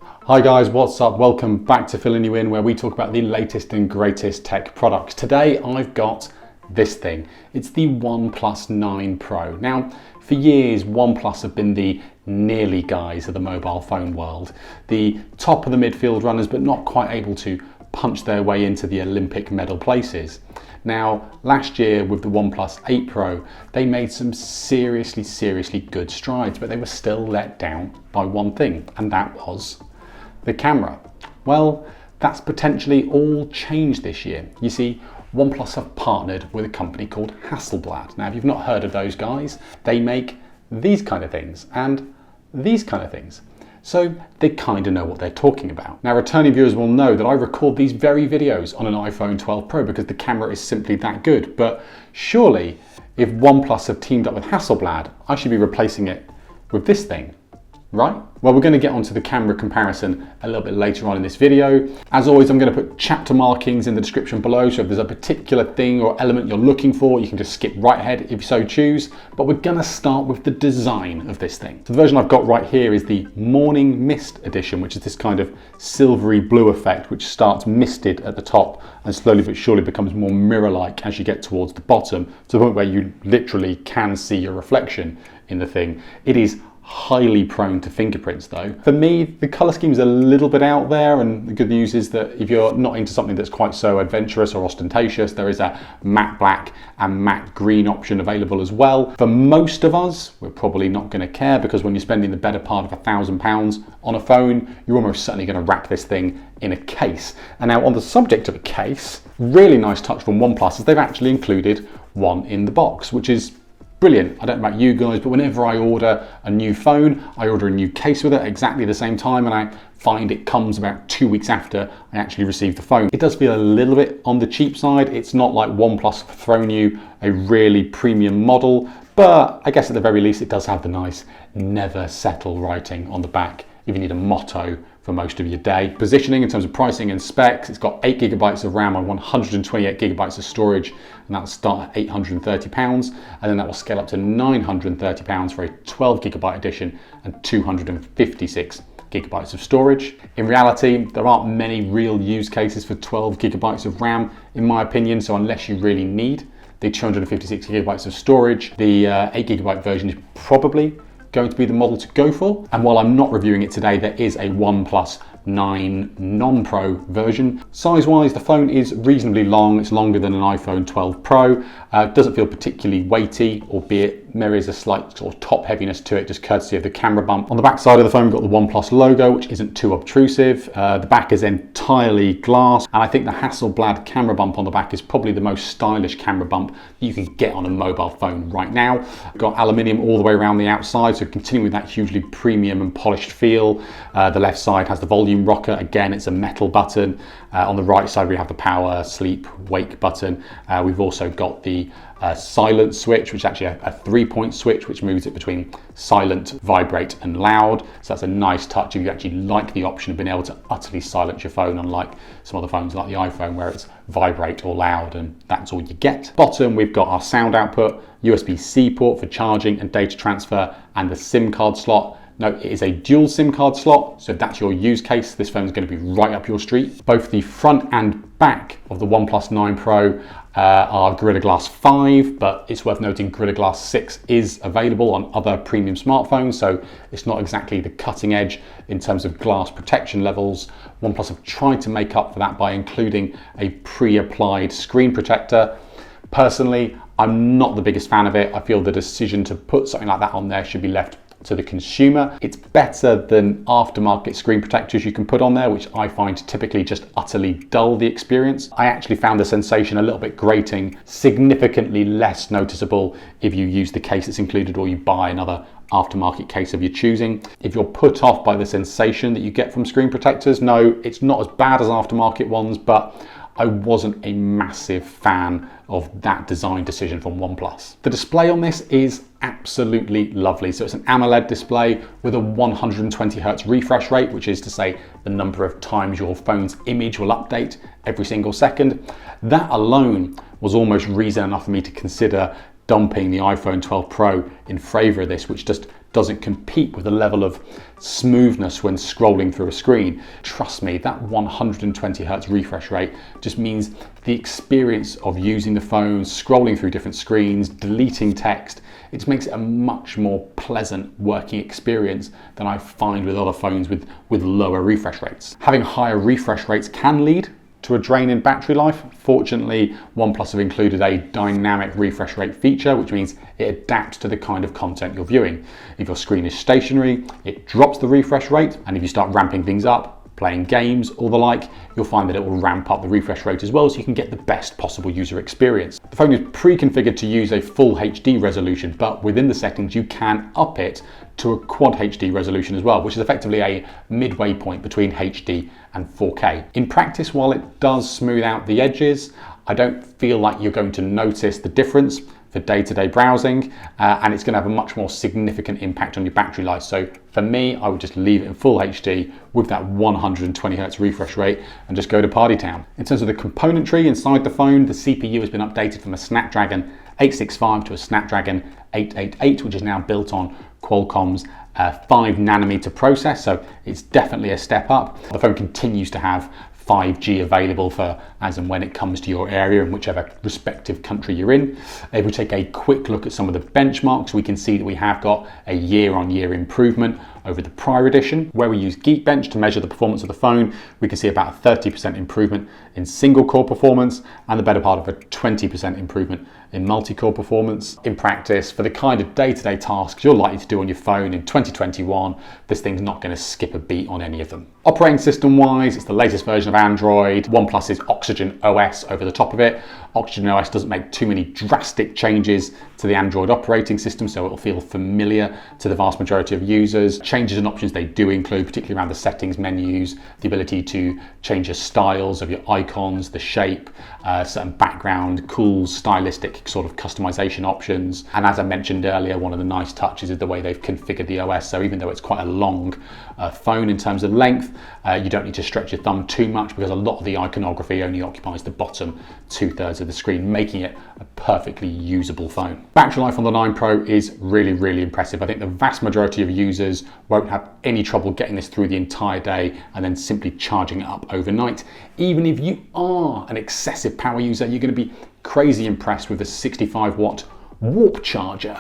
Hi guys, what's up? Welcome back to Filling You In, where we talk about the latest and greatest tech products. Today I've got this thing. It's the OnePlus 9 Pro. Now, for years, OnePlus have been the nearly guys of the mobile phone world. The top of the midfield runners, but not quite able to punch their way into the Olympic medal places. Now, last year with the OnePlus 8 Pro, they made some seriously good strides, but they were still let down by one thing, and that was the camera. Well, that's potentially all changed this year. You see, OnePlus have partnered with a company called Hasselblad. Now, if you've not heard of those guys, they make these kind of things and these kind of things. So they kind of know what they're talking about. Now, returning viewers will know that I record these very videos on an iPhone 12 Pro because the camera is simply that good. But surely, if OnePlus have teamed up with Hasselblad, I should be replacing it with this thing, right? Well, we're going to get onto the camera comparison a little bit later on in this video. As always, I'm going to put chapter markings in the description below, so if there's a particular thing or element you're looking for, you can just skip right ahead if you so choose. But we're going to start with the design of this thing. So the version I've got right here is the Morning Mist edition, which is this kind of silvery blue effect, which starts misted at the top and slowly but surely becomes more mirror-like as you get towards the bottom, to the point where you literally can see your reflection in the thing. It is highly prone to fingerprints though. For me, the color scheme is a little bit out there, and the good news is that if you're not into something that's quite so adventurous or ostentatious, there is a matte black and matte green option available as well. For most of us, we're probably not going to care, because when you're spending the better part of £1,000 on a phone, you're almost certainly going to wrap this thing in a case. And now, on the subject of a case, really nice touch from OnePlus is they've actually included one in the box, which is brilliant. I don't know about you guys, but whenever I order a new phone, I order a new case with it at exactly the same time, and I find it comes about 2 weeks after I actually receive the phone. It does feel a little bit on the cheap side. It's not like OnePlus have thrown you a really premium model, but I guess at the very least it does have the nice never settle writing on the back if you need a motto for most of your day. Positioning in terms of pricing and specs, it's got 8GB of RAM and 128GB of storage, and that'll start at £830, and then that will scale up to £930 for a 12GB edition and 256GB of storage. In reality, there aren't many real use cases for 12GB of RAM, in my opinion, so unless you really need the 256GB of storage, the 8GB version is probably going to be the model to go for. And while I'm not reviewing it today, there is a OnePlus 9 non-Pro version. Size-wise, the phone is reasonably long. It's longer than an iPhone 12 Pro. It doesn't feel particularly weighty, albeit there is a slight sort of top heaviness to it, just courtesy of the camera bump. On the back side of the phone, we've got the OnePlus logo, which isn't too obtrusive. The back is entirely glass, and I think the Hasselblad camera bump on the back is probably the most stylish camera bump that you can get on a mobile phone right now. We've got aluminium all the way around the outside, so continuing with that hugely premium and polished feel. The left side has the volume rocker. Again, it's a metal button. On the right side, we have the power, sleep, wake button. We've also got the silent switch, which is actually a 3-point switch, which moves it between silent, vibrate, and loud. So that's a nice touch if you actually like the option of being able to utterly silence your phone, unlike some other phones like the iPhone where it's vibrate or loud and that's all you get. Bottom, we've got our sound output, USB-C port for charging and data transfer, and the SIM card slot. No, it is a dual SIM card slot, so if that's your use case, this phone is going to be right up your street. Both the front and back of the OnePlus 9 Pro are Gorilla Glass 5, but it's worth noting Gorilla Glass 6 is available on other premium smartphones, so it's not exactly the cutting edge in terms of glass protection levels. OnePlus have tried to make up for that by including a pre-applied screen protector. Personally, I'm not the biggest fan of it. I feel the decision to put something like that on there should be left to the consumer. It's better than aftermarket screen protectors you can put on there, which I find typically just utterly dull the experience. I actually found the sensation a little bit grating, significantly less noticeable if you use the case that's included or you buy another aftermarket case of your choosing. If you're put off by the sensation that you get from screen protectors, no, it's not as bad as aftermarket ones, but I wasn't a massive fan of that design decision from OnePlus. The display on this is absolutely lovely. So it's an AMOLED display with a 120Hz refresh rate, which is to say the number of times your phone's image will update every single second. That alone was almost reason enough for me to consider dumping the iPhone 12 Pro in favour of this, which just doesn't compete with the level of smoothness when scrolling through a screen. Trust me, that 120 Hz refresh rate just means the experience of using the phone, scrolling through different screens, deleting text, it just makes it a much more pleasant working experience than I find with other phones with lower refresh rates. Having higher refresh rates can lead to a drain in battery life. Fortunately, OnePlus have included a dynamic refresh rate feature, which means it adapts to the kind of content you're viewing. If your screen is stationary, it drops the refresh rate, and if you start ramping things up, playing games or the like, you'll find that it will ramp up the refresh rate as well, so you can get the best possible user experience. The phone is pre-configured to use a full HD resolution, but within the settings you can up it to a quad HD resolution as well, which is effectively a midway point between HD and 4K. In practice, while it does smooth out the edges, I don't feel like you're going to notice the difference for day-to-day browsing, and it's going to have a much more significant impact on your battery life. So for me, I would just leave it in full HD with that 120 Hz refresh rate and just go to party town. In terms of the componentry inside the phone, the CPU has been updated from a Snapdragon 865 to a Snapdragon 888, which is now built on Qualcomm's 5nm process, so it's definitely a step up. The phone continues to have 5G available for as and when it comes to your area in whichever respective country you're in. If we take a quick look at some of the benchmarks, we can see that we have got a year-on-year improvement over the prior edition. Where we use Geekbench to measure the performance of the phone, we can see about a 30% improvement in single core performance and the better part of a 20% improvement in multi-core performance. In practice, for the kind of day-to-day tasks you're likely to do on your phone in 2021, this thing's not going to skip a beat on any of them. Operating system wise, it's the latest version of Android, OnePlus's Oxygen OS over the top of it. Oxygen OS doesn't make too many drastic changes to the Android operating system, so it'll feel familiar to the vast majority of users. Changes and options they do include, particularly around the settings menus, the ability to change your styles of your icons, the shape, certain background, cool, stylistic sort of customization options. And as I mentioned earlier, one of the nice touches is the way they've configured the OS. So even though it's quite a long phone in terms of length, you don't need to stretch your thumb too much because a lot of the iconography only occupies the bottom 2/3 of the screen, making it a perfectly usable phone. Battery life on the 9 Pro is really, really impressive. I think the vast majority of users won't have any trouble getting this through the entire day and then simply charging it up overnight. Even if you are an excessive power user, you're going to be crazy impressed with the 65-watt warp charger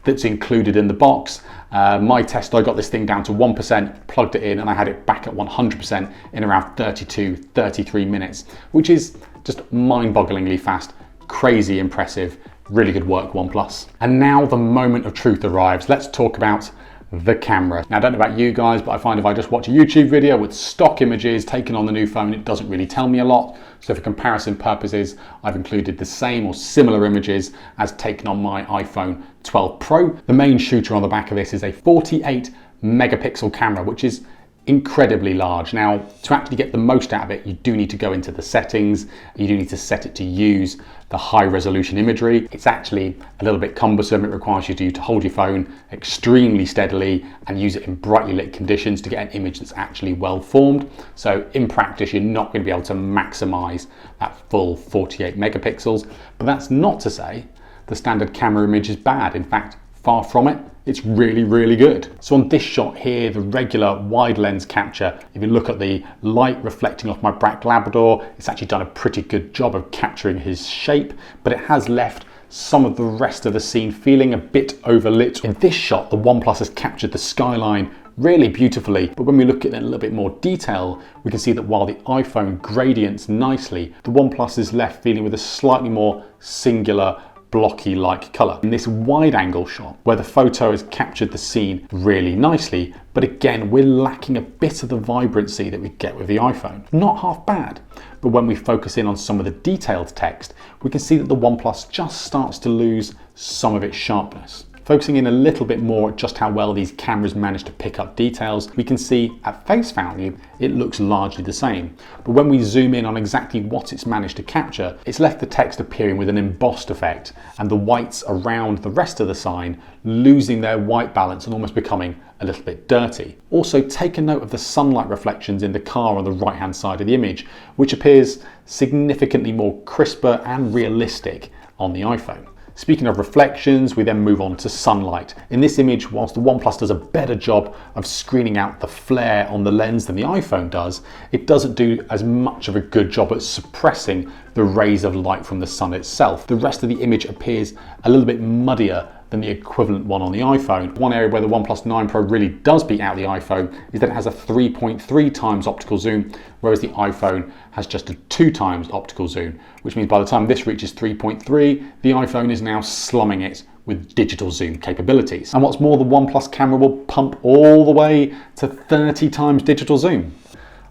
that's included in the box. My test, I got this thing down to 1%, plugged it in, and I had it back at 100% in around 33 minutes, which is just mind-bogglingly fast, crazy impressive, really good work, OnePlus. And now the moment of truth arrives. Let's talk about the camera. Now, I don't know about you guys, but I find if I just watch a YouTube video with stock images taken on the new phone, it doesn't really tell me a lot. So for comparison purposes, I've included the same or similar images as taken on my iPhone 12 Pro. The main shooter on the back of this is a 48 megapixel camera, which is incredibly large. Now, to actually get the most out of it, you do need to go into the settings. You do need to set it to use the high resolution imagery. It's actually a little bit cumbersome. It requires you to hold your phone extremely steadily and use it in brightly lit conditions to get an image that's actually well formed. So in practice, you're not going to be able to maximize that full 48 megapixels, but that's not to say the standard camera image is bad. In fact, far from it. It's really, really good. So on this shot here, the regular wide lens capture, if you look at the light reflecting off my black Labrador, it's actually done a pretty good job of capturing his shape, but it has left some of the rest of the scene feeling a bit overlit. In this shot, the OnePlus has captured the skyline really beautifully, but when we look at it in a little bit more detail, we can see that while the iPhone gradients nicely, the OnePlus is left feeling with a slightly more singular, blocky-like colour. In this wide-angle shot, where the photo has captured the scene really nicely, but again, we're lacking a bit of the vibrancy that we get with the iPhone. Not half bad, but when we focus in on some of the detailed text, we can see that the OnePlus just starts to lose some of its sharpness. Focusing in a little bit more at just how well these cameras manage to pick up details, we can see at face value, it looks largely the same. But when we zoom in on exactly what it's managed to capture, it's left the text appearing with an embossed effect and the whites around the rest of the sign losing their white balance and almost becoming a little bit dirty. Also, take a note of the sunlight reflections in the car on the right-hand side of the image, which appears significantly more crisper and realistic on the iPhone. Speaking of reflections, we then move on to sunlight. In this image, whilst the OnePlus does a better job of screening out the flare on the lens than the iPhone does, it doesn't do as much of a good job at suppressing the rays of light from the sun itself. The rest of the image appears a little bit muddier than the equivalent one on the iPhone. One area where the OnePlus 9 Pro really does beat out the iPhone is that it has a 3.3 times optical zoom, whereas the iPhone has just a 2 times optical zoom, which means by the time this reaches 3.3, the iPhone is now slumming it with digital zoom capabilities. And what's more, the OnePlus camera will pump all the way to 30 times digital zoom.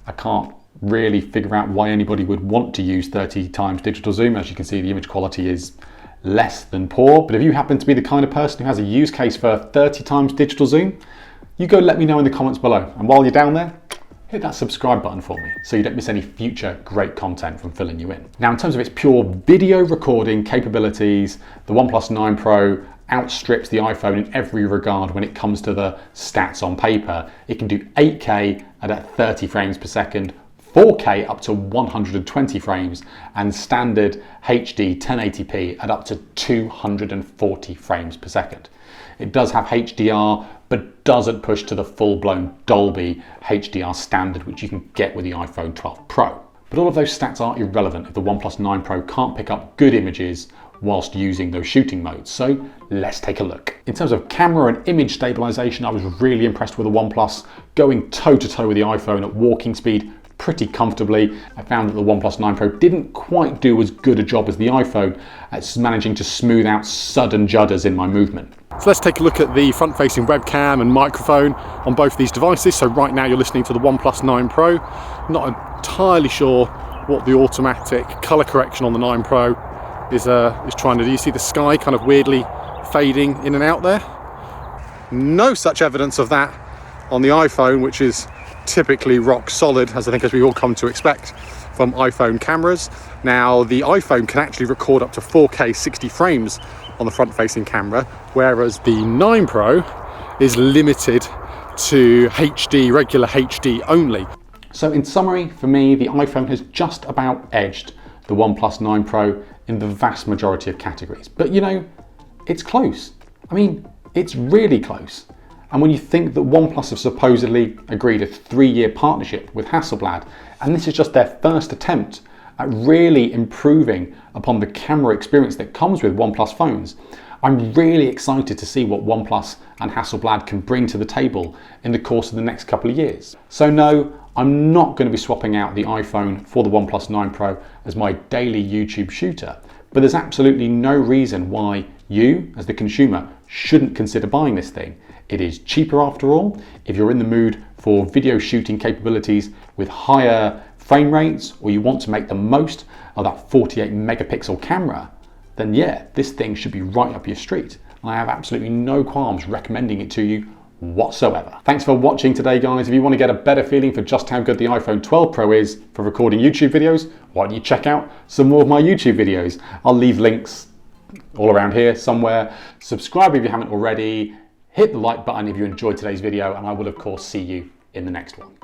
I can't really figure out why anybody would want to use 30 times digital zoom. As you can see, the image quality is less than poor, but if you happen to be the kind of person who has a use case for 30 times digital zoom, you go let me know in the comments below. And while you're down there, hit that subscribe button for me so you don't miss any future great content from Filling You In. Now, in terms of its pure video recording capabilities, the OnePlus 9 Pro outstrips the iPhone in every regard when it comes to the stats on paper. It can do 8K at 30 frames per second, 4K up to 120 frames, and standard HD 1080p at up to 240 frames per second. It does have HDR, but doesn't push to the full-blown Dolby HDR standard, which you can get with the iPhone 12 Pro. But all of those stats are irrelevant if the OnePlus 9 Pro can't pick up good images whilst using those shooting modes. So let's take a look. In terms of camera and image stabilization, I was really impressed with the OnePlus, going toe-to-toe with the iPhone at walking speed pretty comfortably. I found that the OnePlus 9 Pro didn't quite do as good a job as the iPhone at managing to smooth out sudden judders in my movement. So let's take a look at the front-facing webcam and microphone on both these devices. So right now you're listening to the OnePlus 9 Pro. Not entirely sure what the automatic color correction on the 9 Pro is trying to do. You see the sky kind of weirdly fading in and out there? No such evidence of that on the iPhone, which is typically rock solid, as we all come to expect from iPhone cameras. Now, the iPhone can actually record up to 4K 60 frames on the front-facing camera, whereas the 9 Pro is limited to HD, regular HD only. So in summary, for me, the iPhone has just about edged the OnePlus 9 Pro in the vast majority of categories. But you know, it's close. I mean, it's really close. And when you think that OnePlus have supposedly agreed a 3-year partnership with Hasselblad, and this is just their first attempt at really improving upon the camera experience that comes with OnePlus phones, I'm really excited to see what OnePlus and Hasselblad can bring to the table in the course of the next couple of years. So no, I'm not going to be swapping out the iPhone for the OnePlus 9 Pro as my daily YouTube shooter, but there's absolutely no reason why you, as the consumer, shouldn't consider buying this thing. It is cheaper after all. If you're in the mood for video shooting capabilities with higher frame rates, or you want to make the most of that 48 megapixel camera, then yeah, this thing should be right up your street. And I have absolutely no qualms recommending it to you whatsoever. Thanks for watching today, guys. If you want to get a better feeling for just how good the iPhone 12 Pro is for recording YouTube videos, why don't you check out some more of my YouTube videos? I'll leave links all around here somewhere. Subscribe if you haven't already. Hit the like button if you enjoyed today's video, and I will of course see you in the next one.